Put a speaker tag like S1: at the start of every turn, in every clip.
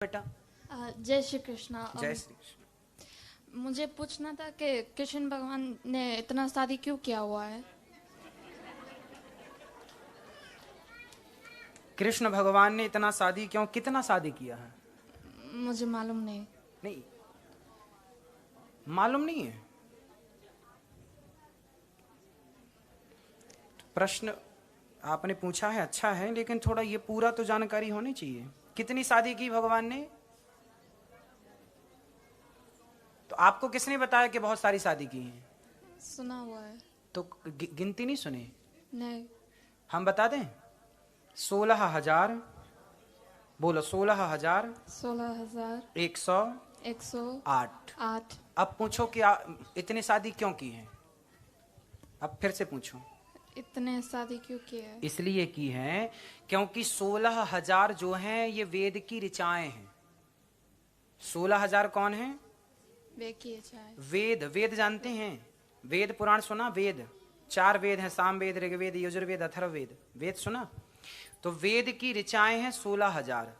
S1: बेटा।
S2: जय श्री कृष्णा।
S1: जय श्री कृष्ण।
S2: मुझे पूछना था कि कृष्ण भगवान ने इतना शादी क्यों किया हुआ है?
S1: कृष्ण भगवान ने इतना शादी क्यों, कितना शादी किया है?
S2: मुझे मालूम नहीं।
S1: नहीं मालूम नहीं है। प्रश्न आपने पूछा है अच्छा है, लेकिन थोड़ा ये पूरा तो जानकारी होनी चाहिए। कितनी शादी की भगवान ने? तो आपको किसने बताया कि बहुत सारी शादी की है?
S2: सुना हुआ है।
S1: तो गिनती नहीं सुनी?
S2: नहीं।
S1: हम बता दें 16,000। बोलो 16,000
S2: 108।
S1: अब पूछो कि इतनी शादी क्यों की है? अब फिर से पूछो
S2: इतने शादी क्यों किए है?
S1: इसलिए की है क्योंकि 16,000 जो हैं ये वेद की ऋचाएं हैं। 16,000 कौन है? वेद। वेद जानते हैं? वेद पुराण सुना? वेद 4 वेद हैं, साम वेद, ऋग्वेद, यजुर्वेद, अथर्ववेद। वेद सुना? तो वेद की ऋचाएं हैं 16,000।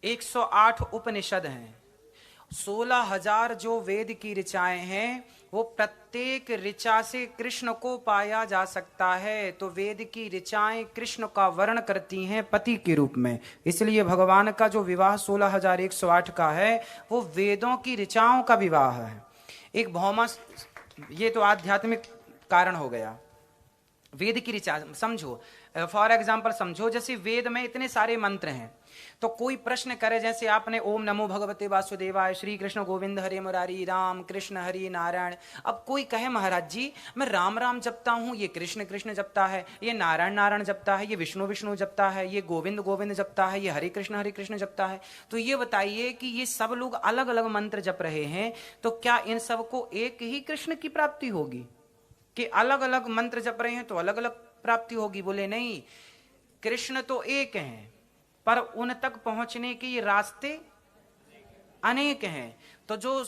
S1: 108 उपनिषद हैं। 16,000 जो वेद की ऋचाएं हैं वो प्रत्येक ऋचा से कृष्ण को पाया जा सकता है। तो वेद की ऋचाएं कृष्ण का वर्ण करती हैं पति के रूप में। इसलिए भगवान का जो विवाह 16,108 का है वो वेदों की ऋचाओं का विवाह है। एक भौमा, ये तो आध्यात्मिक कारण हो गया। वेद की ऋचा समझो, फॉर एग्जाम्पल समझो, जैसे वेद में इतने सारे मंत्र हैं, तो कोई प्रश्न करे, जैसे आपने ओम नमो भगवते वासुदेवाय, श्री कृष्ण गोविंद हरे मुरारी, राम कृष्ण हरि नारायण। अब कोई कहे महाराज जी मैं राम राम जपता हूं, ये कृष्ण कृष्ण जपता है, ये नारायण नारायण जपता है, ये विष्णु विष्णु जपता है, ये गोविंद गोविंद जपता है, ये हरे कृष्ण जपता है। तो ये बताइए कि ये सब लोग अलग अलग मंत्र जप रहे हैं, तो क्या इन सबको एक ही कृष्ण की प्राप्ति होगी कि अलग अलग मंत्र जप रहे हैं तो अलग अलग प्राप्ति होगी? बोले नहीं, कृष्ण तो एक हैं पर उन तक पहुंचने के रास्ते अनेक हैं। तो जो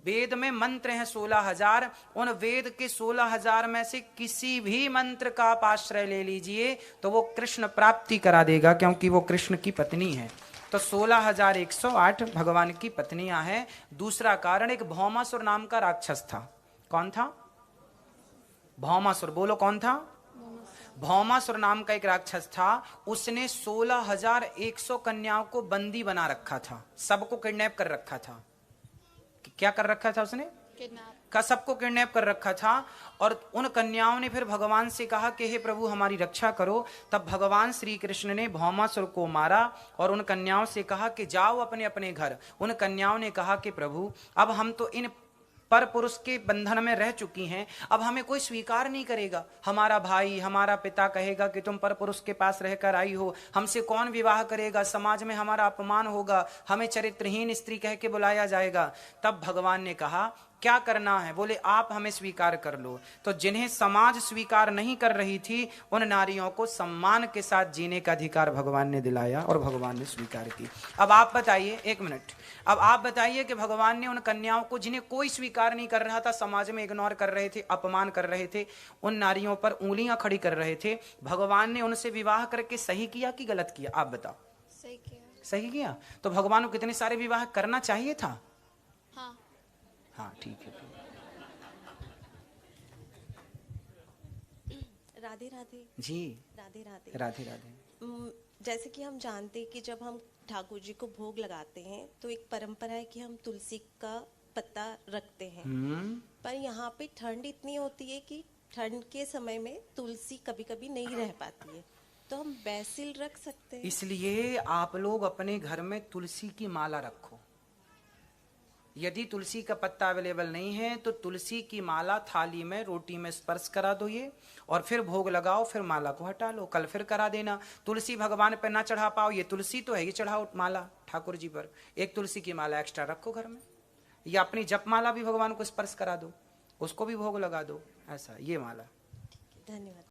S1: वेद में मंत्र हैं 16,000, उन वेद के 16,000 में से किसी भी मंत्र का आप आश्रय ले लीजिए तो वो कृष्ण प्राप्ति करा देगा, क्योंकि वो कृष्ण की पत्नी है। तो 16,108 भगवान की पत्नियां हैं। दूसरा कारण, एक भौमासुर नाम का राक्षस था। कौन था? भौमासुर। बोलो कौन था? भौमासुर नाम का एक राक्षस था। उसने 16,100 कन्याओं को बंदी बना रखा था, सबको किडनैप कर रखा था। क्या कर रखा था उसने? सबको किडनैप कर रखा था। और उन कन्याओं ने फिर भगवान से कहा कि हे प्रभु हमारी रक्षा करो। तब भगवान श्री कृष्ण ने भौमासुर को मारा और उन कन्याओं से कहा कि जाओ अपने अपने घर। उन कन्याओं ने कहा कि प्रभु अब हम तो इन पर पुरुष के बंधन में रह चुकी हैं, अब हमें कोई स्वीकार नहीं करेगा। हमारा भाई हमारा पिता कहेगा कि तुम पर पुरुष के पास रहकर आई हो, हमसे कौन विवाह करेगा, समाज में हमारा अपमान होगा, हमें चरित्रहीन स्त्री कह के बुलाया जाएगा। तब भगवान ने कहा क्या करना है? बोले आप हमें स्वीकार कर लो। तो जिन्हें समाज स्वीकार नहीं कर रही थी उन नारियों को सम्मान के साथ जीने का अधिकार भगवान ने दिलाया और भगवान ने स्वीकार की। अब आप बताइए, एक मिनट, अब आप बताइए कि भगवान ने उन कन्याओं को जिन्हें कोई स्वीकार नहीं कर रहा था, समाज में इग्नोर कर रहे थे, अपमान कर रहे थे, उन नारियों पर उंगलियां खड़ी कर रहे थे, भगवान ने उनसे विवाह करके सही किया कि गलत किया? आप बताओ।
S2: सही किया।
S1: सही किया। तो भगवान को कितने सारे विवाह करना चाहिए था? हाँ ठीक है।
S3: राधे राधे
S1: जी।
S3: राधे राधे
S1: राधे राधे।
S3: जैसे कि हम जानते हैं कि जब हम ठाकुर जी को भोग लगाते हैं तो एक परंपरा है कि हम तुलसी का पत्ता रखते हैं। पर यहाँ पे ठंड इतनी होती है कि ठंड के समय में तुलसी कभी कभी नहीं रह पाती है, तो हम बैसिल रख सकते हैं।
S1: इसलिए आप लोग अपने घर में तुलसी की माला रखो। यदि तुलसी का पत्ता अवेलेबल नहीं है तो तुलसी की माला थाली में रोटी में स्पर्श करा दो ये, और फिर भोग लगाओ, फिर माला को हटा लो, कल फिर करा देना। तुलसी भगवान पर ना चढ़ा पाओ, ये तुलसी तो है, ये चढ़ाओ माला ठाकुर जी पर, एक तुलसी की माला एक्स्ट्रा रखो घर में, या अपनी जप माला भी भगवान को स्पर्श करा दो, उसको भी भोग लगा दो, ऐसा ये माला।
S3: धन्यवाद।